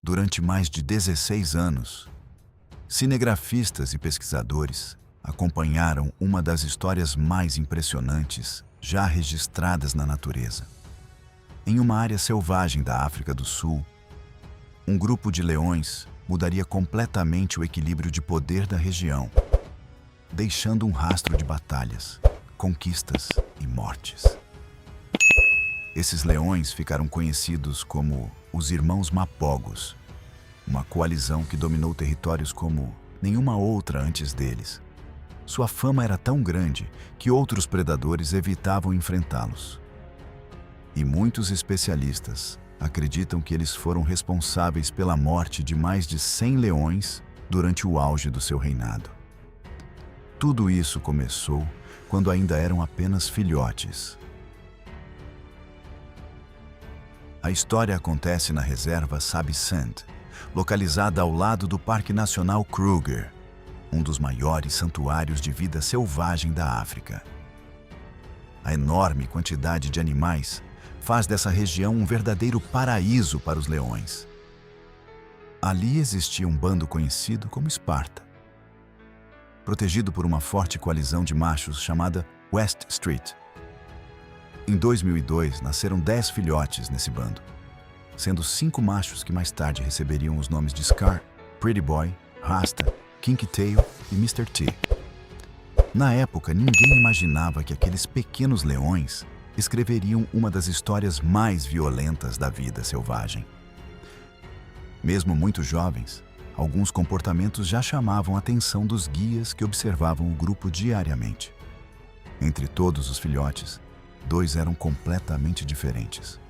Durante mais de 16 anos, cinegrafistas e pesquisadores acompanharam uma das histórias mais impressionantes já registradas na natureza. Em uma área selvagem da África do Sul, um grupo de leões mudaria completamente o equilíbrio de poder da região, deixando um rastro de batalhas, conquistas e mortes. Esses leões ficaram conhecidos como os Irmãos Mapogos, uma coalizão que dominou territórios como nenhuma outra antes deles. Sua fama era tão grande que outros predadores evitavam enfrentá-los. E muitos especialistas acreditam que eles foram responsáveis pela morte de mais de 100 leões durante o auge do seu reinado. Tudo isso começou quando ainda eram apenas filhotes. A história acontece na reserva Sabi Sand, localizada ao lado do Parque Nacional Kruger, um dos maiores santuários de vida selvagem da África. A enorme quantidade de animais faz dessa região um verdadeiro paraíso para os leões. Ali existia um bando conhecido como Esparta, protegido por uma forte coalizão de machos chamada West Street. Em 2002, nasceram 10 filhotes nesse bando, sendo 5 machos que mais tarde receberiam os nomes de Scar, Pretty Boy, Rasta, Kinky Tail e Mr. T. Na época, ninguém imaginava que aqueles pequenos leões escreveriam uma das histórias mais violentas da vida selvagem. Mesmo muito jovens, alguns comportamentos já chamavam a atenção dos guias que observavam o grupo diariamente. Entre todos os filhotes, 2 eram completamente diferentes.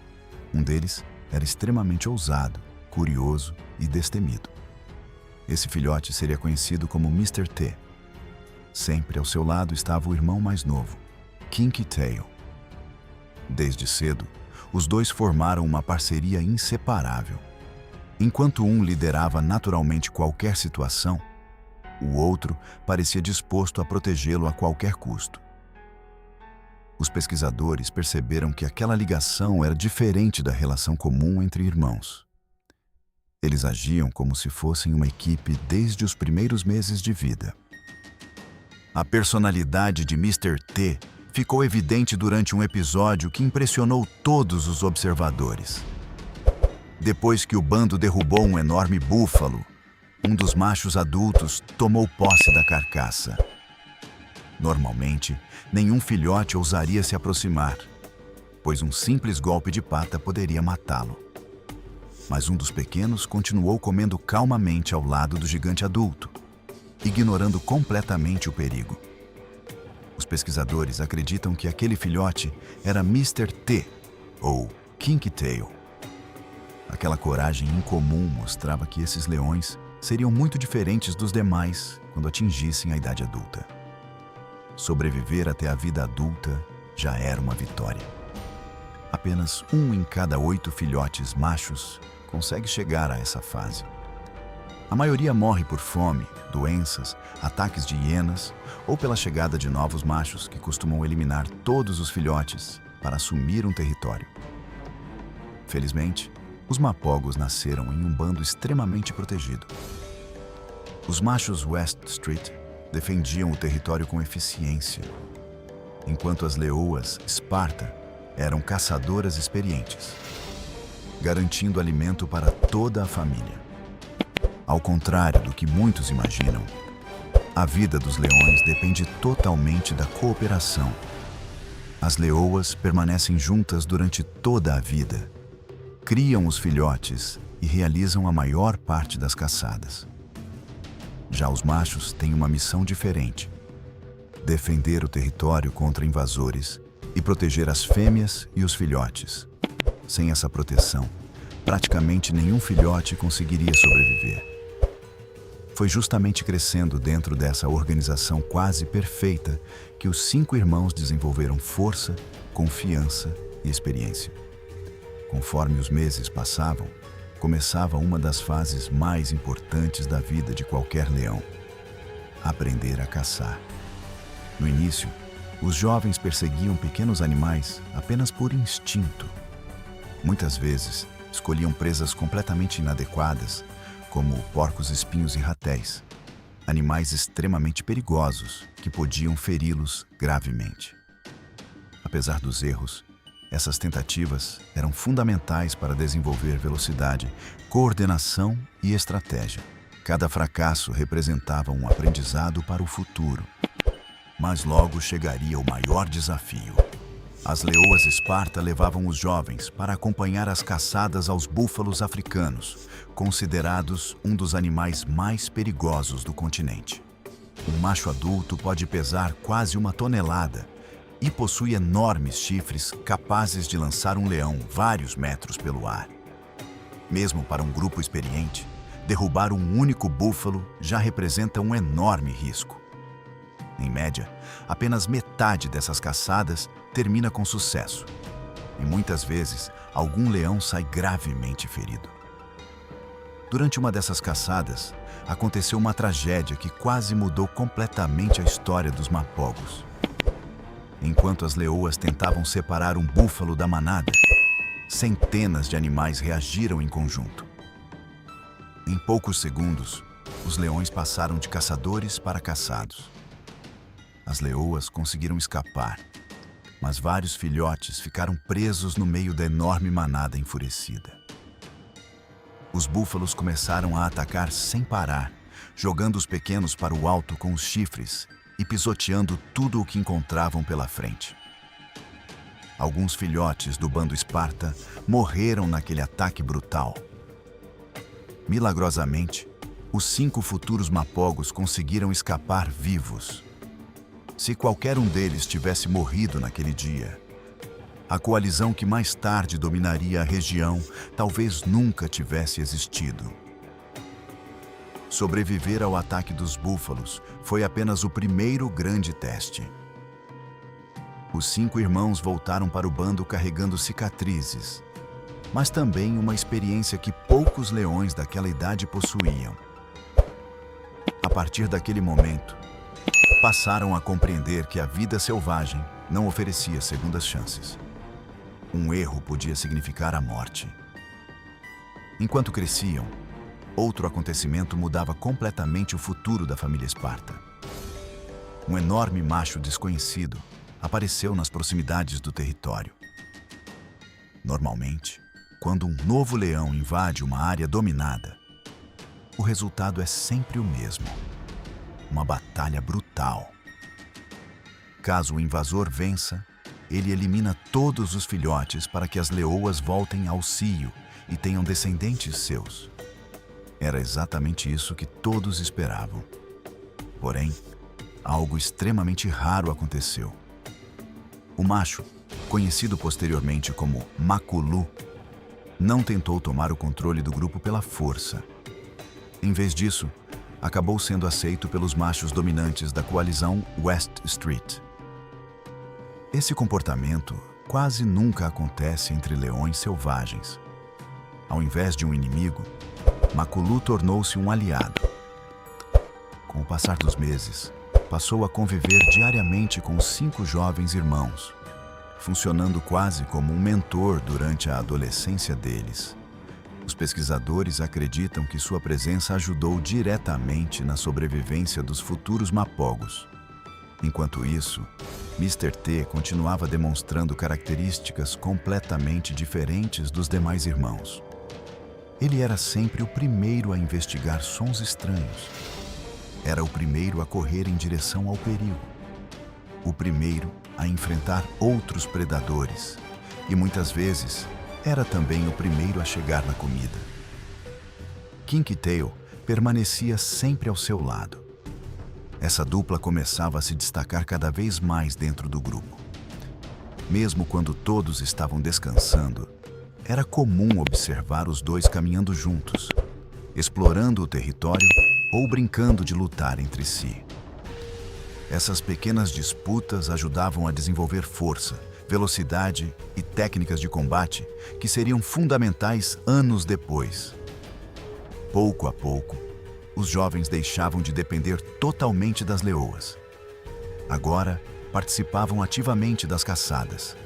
Um deles era extremamente ousado, curioso e destemido. Esse filhote seria conhecido como Mr. T. Sempre ao seu lado estava o irmão mais novo, Kinky Tail. Desde cedo, os 2 formaram uma parceria inseparável. Enquanto um liderava naturalmente qualquer situação, o outro parecia disposto a protegê-lo a qualquer custo. Os pesquisadores perceberam que aquela ligação era diferente da relação comum entre irmãos. Eles agiam como se fossem uma equipe desde os primeiros meses de vida. A personalidade de Mr. T ficou evidente durante um episódio que impressionou todos os observadores. Depois que o bando derrubou um enorme búfalo, um dos machos adultos tomou posse da carcaça. Normalmente, nenhum filhote ousaria se aproximar, pois um simples golpe de pata poderia matá-lo. Mas um dos pequenos continuou comendo calmamente ao lado do gigante adulto, ignorando completamente o perigo. Os pesquisadores acreditam que aquele filhote era Mr. T, ou Kinky Tail. Aquela coragem incomum mostrava que esses leões seriam muito diferentes dos demais quando atingissem a idade adulta. Sobreviver até a vida adulta já era uma vitória. Apenas 1 em cada 8 filhotes machos consegue chegar a essa fase. A maioria morre por fome, doenças, ataques de hienas ou pela chegada de novos machos que costumam eliminar todos os filhotes para assumir um território. Felizmente, os Mapogos nasceram em um bando extremamente protegido. Os machos West Street defendiam o território com eficiência, enquanto as leoas Esparta eram caçadoras experientes, garantindo alimento para toda a família. Ao contrário do que muitos imaginam, a vida dos leões depende totalmente da cooperação. As leoas permanecem juntas durante toda a vida, criam os filhotes e realizam a maior parte das caçadas. Já os machos têm uma missão diferente: defender o território contra invasores e proteger as fêmeas e os filhotes. Sem essa proteção, praticamente nenhum filhote conseguiria sobreviver. Foi justamente crescendo dentro dessa organização quase perfeita que os 5 irmãos desenvolveram força, confiança e experiência. Conforme os meses passavam, começava uma das fases mais importantes da vida de qualquer leão: aprender a caçar. No início, os jovens perseguiam pequenos animais apenas por instinto. Muitas vezes, Escolhiam presas completamente inadequadas, como porcos-espinhos e ratéis, animais extremamente perigosos que podiam feri-los gravemente. Apesar dos erros, essas tentativas eram fundamentais para desenvolver velocidade, coordenação e estratégia. Cada fracasso representava um aprendizado para o futuro. Mas logo chegaria o maior desafio. As leoas Esparta levavam os jovens para acompanhar as caçadas aos búfalos africanos, considerados um dos animais mais perigosos do continente. Um macho adulto pode pesar quase 1 tonelada e possui enormes chifres capazes de lançar um leão vários metros pelo ar. Mesmo para um grupo experiente, derrubar um único búfalo já representa um enorme risco. Em média, apenas metade dessas caçadas termina com sucesso, e muitas vezes algum leão sai gravemente ferido. Durante uma dessas caçadas, aconteceu uma tragédia que quase mudou completamente a história dos mapogos. Enquanto as leoas tentavam separar um búfalo da manada, centenas de animais reagiram em conjunto. Em poucos segundos, os leões passaram de caçadores para caçados. As leoas conseguiram escapar, mas vários filhotes ficaram presos no meio da enorme manada enfurecida. Os búfalos começaram a atacar sem parar, jogando os pequenos para o alto com os chifres e pisoteando tudo o que encontravam pela frente. Alguns filhotes do bando Esparta morreram naquele ataque brutal. Milagrosamente, os 5 futuros mapogos conseguiram escapar vivos. Se qualquer um deles tivesse morrido naquele dia, a coalizão que mais tarde dominaria a região talvez nunca tivesse existido. Sobreviver ao ataque dos búfalos foi apenas o primeiro grande teste. Os 5 irmãos voltaram para o bando carregando cicatrizes, mas também uma experiência que poucos leões daquela idade possuíam. A partir daquele momento, passaram a compreender que a vida selvagem não oferecia segundas chances. Um erro podia significar a morte. Enquanto cresciam, outro acontecimento mudava completamente o futuro da família Esparta. Um enorme macho desconhecido apareceu nas proximidades do território. Normalmente, quando um novo leão invade uma área dominada, o resultado é sempre o mesmo: uma batalha brutal. Caso o invasor vença, ele elimina todos os filhotes para que as leoas voltem ao cio e tenham descendentes seus. Era exatamente isso que todos esperavam. Porém, algo extremamente raro aconteceu. O macho, conhecido posteriormente como Makulu, não tentou tomar o controle do grupo pela força. Em vez disso, acabou sendo aceito pelos machos dominantes da coalizão West Street. Esse comportamento quase nunca acontece entre leões selvagens. Ao invés de um inimigo, Makulu tornou-se um aliado. Com o passar dos meses, passou a conviver diariamente com os 5 jovens irmãos, funcionando quase como um mentor durante a adolescência deles. Os pesquisadores acreditam que sua presença ajudou diretamente na sobrevivência dos futuros mapogos. Enquanto isso, Mr. T continuava demonstrando características completamente diferentes dos demais irmãos. Ele era sempre o primeiro a investigar sons estranhos. Era o primeiro a correr em direção ao perigo. O primeiro a enfrentar outros predadores. E muitas vezes, era também o primeiro a chegar na comida. Kinky Tail permanecia sempre ao seu lado. Essa dupla começava a se destacar cada vez mais dentro do grupo. Mesmo quando todos estavam descansando, era comum observar os dois caminhando juntos, explorando o território ou brincando de lutar entre si. Essas pequenas disputas ajudavam a desenvolver força, velocidade e técnicas de combate que seriam fundamentais anos depois. Pouco a pouco, os jovens deixavam de depender totalmente das leoas. Agora, participavam ativamente das caçadas.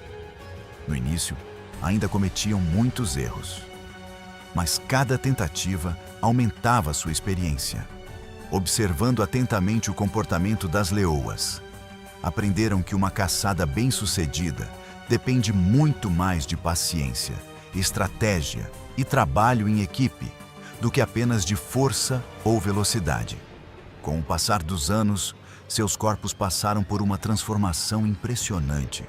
No início, ainda cometiam muitos erros. mas cada tentativa aumentava sua experiência. Observando atentamente o comportamento das leoas, aprenderam que uma caçada bem-sucedida depende muito mais de paciência, estratégia e trabalho em equipe do que apenas de força ou velocidade. Com o passar dos anos, seus corpos passaram por uma transformação impressionante.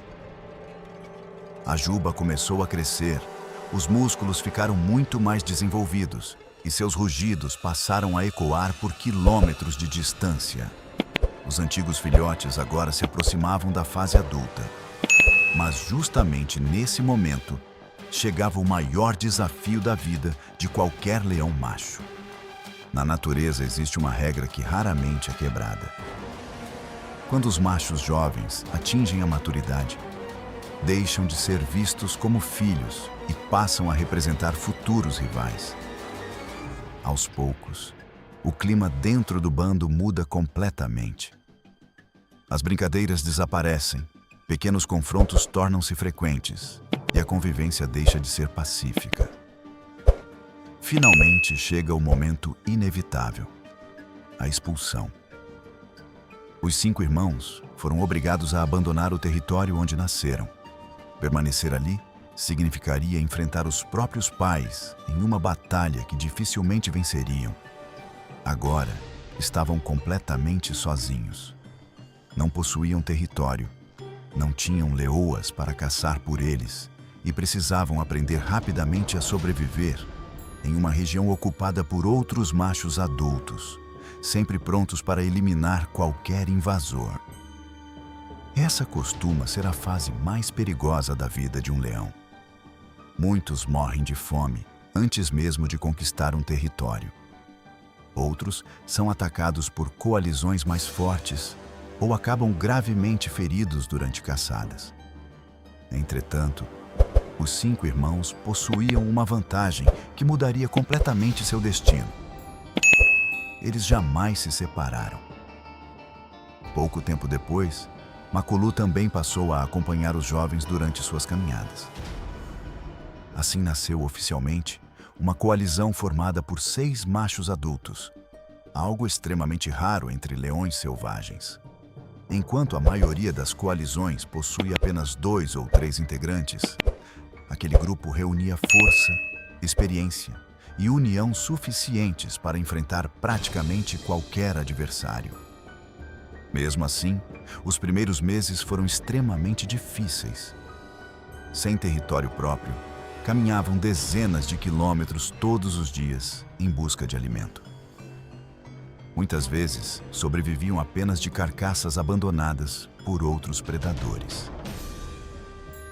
A juba começou a crescer, os músculos ficaram muito mais desenvolvidos e seus rugidos passaram a ecoar por quilômetros de distância. Os antigos filhotes agora se aproximavam da fase adulta. Mas justamente nesse momento, chegava o maior desafio da vida de qualquer leão macho. Na natureza existe uma regra que raramente é quebrada. Quando os machos jovens atingem a maturidade, deixam de ser vistos como filhos e passam a representar futuros rivais. Aos poucos, o clima dentro do bando muda completamente. As brincadeiras desaparecem, pequenos confrontos tornam-se frequentes e a convivência deixa de ser pacífica. Finalmente chega o momento inevitável: a expulsão. Os 5 irmãos foram obrigados a abandonar o território onde nasceram. Permanecer ali significaria enfrentar os próprios pais em uma batalha que dificilmente venceriam. Agora, estavam completamente sozinhos. Não possuíam território, não tinham leoas para caçar por eles e precisavam aprender rapidamente a sobreviver em uma região ocupada por outros machos adultos, sempre prontos para eliminar qualquer invasor. Essa costuma ser a fase mais perigosa da vida de um leão. Muitos morrem de fome antes mesmo de conquistar um território. Outros são atacados por coalizões mais fortes ou acabam gravemente feridos durante caçadas. Entretanto, os 5 irmãos possuíam uma vantagem que mudaria completamente seu destino. Eles jamais se separaram. Pouco tempo depois, Makulu também passou a acompanhar os jovens durante suas caminhadas. Assim nasceu oficialmente uma coalizão formada por 6 machos adultos, algo extremamente raro entre leões selvagens. Enquanto a maioria das coalizões possui apenas 2 ou 3 integrantes, aquele grupo reunia força, experiência e união suficientes para enfrentar praticamente qualquer adversário. Mesmo assim, os primeiros meses foram extremamente difíceis. Sem território próprio, caminhavam dezenas de quilômetros todos os dias em busca de alimento. Muitas vezes, sobreviviam apenas de carcaças abandonadas por outros predadores.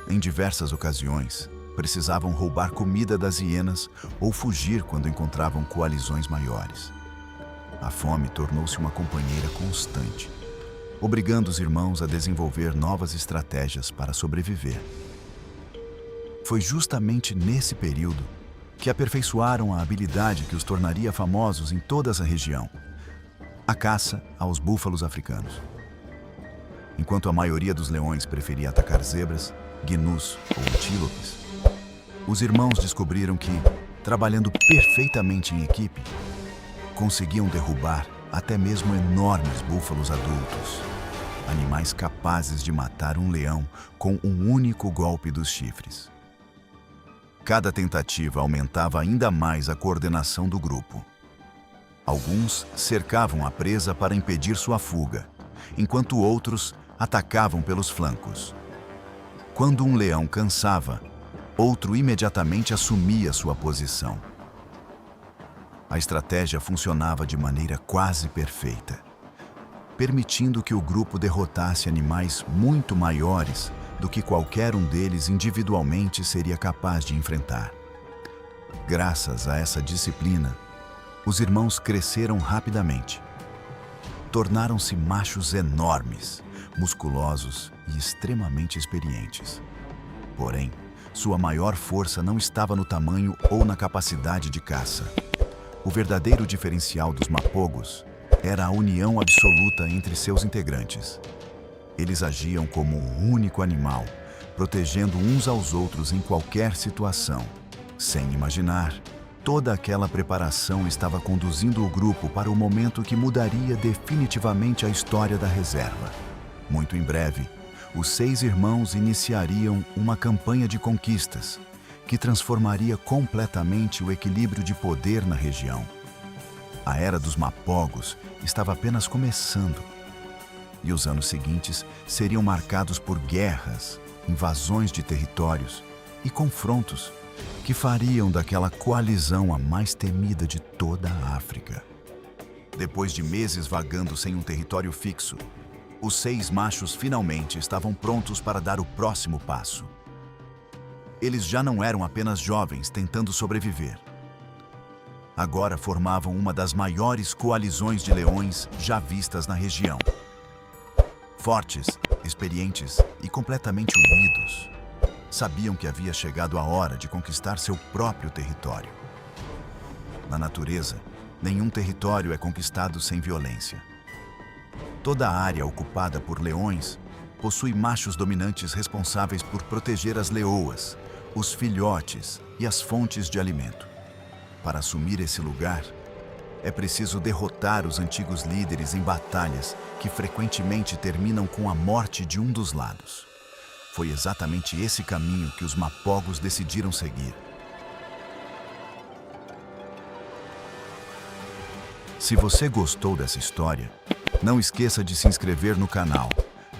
Em diversas ocasiões, precisavam roubar comida das hienas ou fugir quando encontravam coalizões maiores. A fome tornou-se uma companheira constante, obrigando os irmãos a desenvolver novas estratégias para sobreviver. Foi justamente nesse período que aperfeiçoaram a habilidade que os tornaria famosos em toda essa região: a caça aos búfalos africanos. Enquanto a maioria dos leões preferia atacar zebras, gnus ou antílopes, os irmãos descobriram que, trabalhando perfeitamente em equipe, conseguiam derrubar até mesmo enormes búfalos adultos, animais capazes de matar um leão com um único golpe dos chifres. Cada tentativa aumentava ainda mais a coordenação do grupo. Alguns cercavam a presa para impedir sua fuga, enquanto outros atacavam pelos flancos. Quando um leão cansava, outro imediatamente assumia sua posição. A estratégia funcionava de maneira quase perfeita, permitindo que o grupo derrotasse animais muito maiores do que qualquer um deles individualmente seria capaz de enfrentar. Graças a essa disciplina, os irmãos cresceram rapidamente. Tornaram-se machos enormes, musculosos e extremamente experientes. Porém, sua maior força não estava no tamanho ou na capacidade de caça. O verdadeiro diferencial dos mapogos era a união absoluta entre seus integrantes. Eles agiam como um único animal, protegendo uns aos outros em qualquer situação, sem imaginar Toda aquela preparação estava conduzindo o grupo para o momento que mudaria definitivamente a história da reserva. Muito em breve, os 6 irmãos iniciariam uma campanha de conquistas que transformaria completamente o equilíbrio de poder na região. A Era dos Mapogos estava apenas começando, e os anos seguintes seriam marcados por guerras, invasões de territórios e confrontos que fariam daquela coalizão a mais temida de toda a África. Depois de meses vagando sem um território fixo, os 6 machos finalmente estavam prontos para dar o próximo passo. Eles já não eram apenas jovens tentando sobreviver. Agora formavam uma das maiores coalizões de leões já vistas na região. Fortes, experientes e completamente unidos, sabiam que havia chegado a hora de conquistar seu próprio território. Na natureza, nenhum território é conquistado sem violência. Toda a área ocupada por leões possui machos dominantes responsáveis por proteger as leoas, os filhotes e as fontes de alimento. Para assumir esse lugar, é preciso derrotar os antigos líderes em batalhas que frequentemente terminam com a morte de um dos lados. Foi exatamente esse caminho que os Mapogos decidiram seguir. Se você gostou dessa história, não esqueça de se inscrever no canal,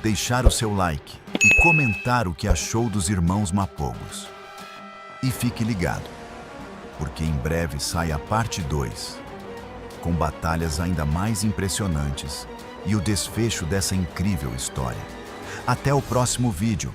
deixar o seu like e comentar o que achou dos irmãos Mapogos. E fique ligado, porque em breve sai a parte 2, com batalhas ainda mais impressionantes e o desfecho dessa incrível história. Até o próximo vídeo!